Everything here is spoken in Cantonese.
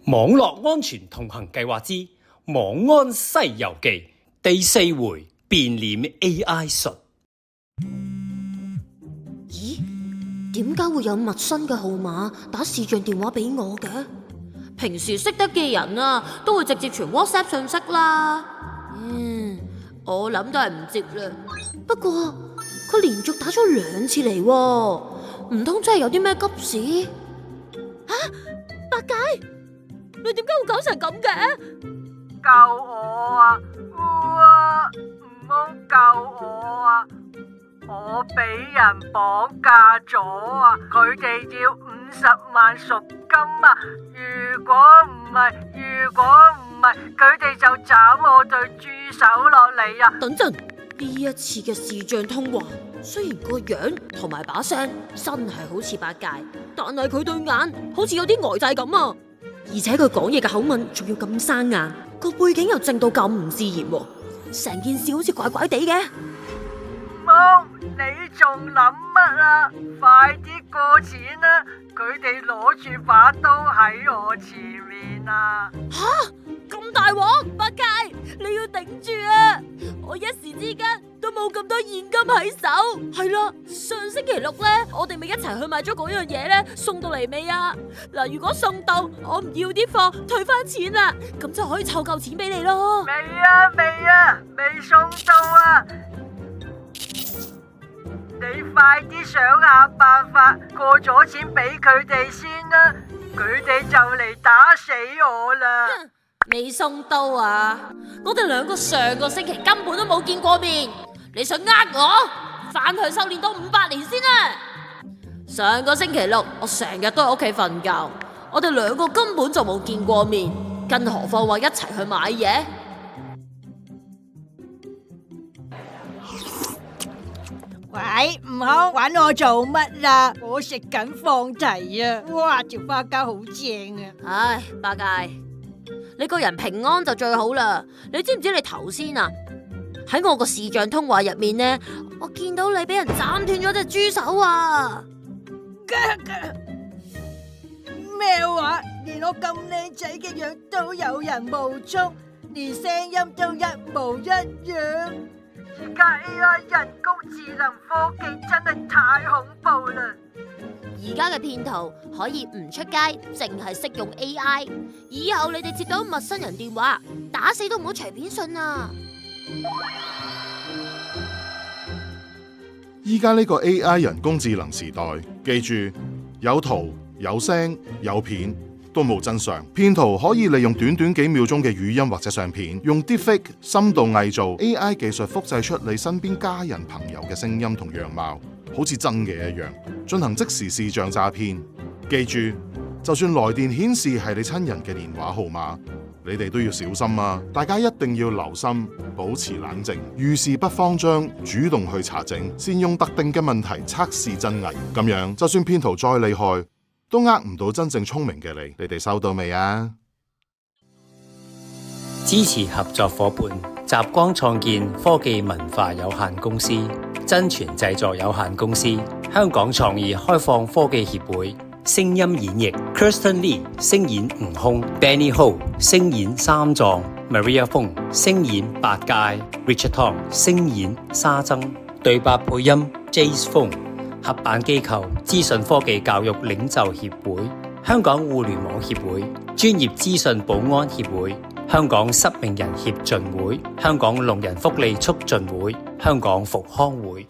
網絡安全同行計劃之網安西遊記第4回變臉 AI 術。咦？點解會有陌生嘅號碼打視像電話俾我嘅？平時識得嘅人啊，都會直接傳 WhatsApp 信息啦。我諗都係唔接啦。不過佢連續打咗2次嚟喎，唔通真係有啲咩急事？八戒，你點解會搞成咁嘅？救我啊！唔好救我啊！我俾人綁架咗啊！佢哋要50萬贖金啊！如果唔係，佢哋就斬我對豬手落嚟啊！等陣，呢一次嘅視像通話，雖然個樣同埋把聲真係好似八戒，但係佢對眼好似有啲呆滯咁啊！而且佢講嘢嘅口吻仲要咁生硬，個背景又靜到咁唔自然喎，成件事好似怪怪地嘅。冇，你仲諗乜啊？快啲過錢啦！佢哋攞住把刀喺我前面啊！咁大鑊，八戒，你要頂住啊！我一時之間都冇咁多現金喺手。係啦，上星期六咧，我哋咪一齊去買咗嗰樣嘢咧，送到嚟未啊？嗱，如果送到，我唔要啲貨，退翻錢啦，咁就可以湊夠錢俾你咯。未送到啊！你快啲想下辦法過咗錢俾佢哋先啦，佢哋就嚟打死我啦！未送到啊！我哋兩個上個星期根本都冇見過面，你想呃我？翻去修煉多500年先啊！上個星期六我成日都喺屋企瞓覺，我哋兩個根本就冇見過面，更何況話一齊去買嘢。喂，唔好搵我做乜啦？我食緊放題啊！哇，條花膠好正啊！唉，八戒，你個人平安就最好啦。你知唔知你頭先啊喺我個視像通話入面呢，我見到你俾人斬斷咗隻豬手啊！咩話？連我咁靚仔嘅樣都有人冒充，連聲音都一模一樣。而家 AI 人工智能科技真係太恐怖啦！而家嘅騙徒可以唔出街，淨係識用 AI。以後你哋接到陌生人電話，打死都唔好隨便信啊！依家呢個 AI 人工智能時代，記住有圖、有聲、有片都冇真相。騙徒可以利用短短幾秒鐘嘅語音或者相片，用 Deepfake 深度偽造 AI 技術複製出你身邊家人朋友嘅聲音同樣貌，好似真嘅一樣，進行即時視像詐騙。記住，就算來電顯示係你親人嘅電話號碼，你哋都要小心啊！大家一定要留心，保持冷靜，遇事不慌張，主動去查證，先用特定嘅問題測試真偽。咁樣，就算騙徒再厲害，都呃唔到真正聰明嘅你。你哋收到未啊？支持合作夥伴集光創建科技文化有限公司、真傳製作有限公司、香港創意開放科技協會。聲音演繹 Kirsten Lee 聲演悟空， Danny Ho 聲演三藏， Maria Fong 聲演八戒， Richard Tong 聲演沙僧，對白配音 Jace Fong。合辦機構資訊科技教育領袖協會、香港互聯網協會、專業資訊保安協會、香港失明人協進會、香港聾人福利促進會、香港復康會。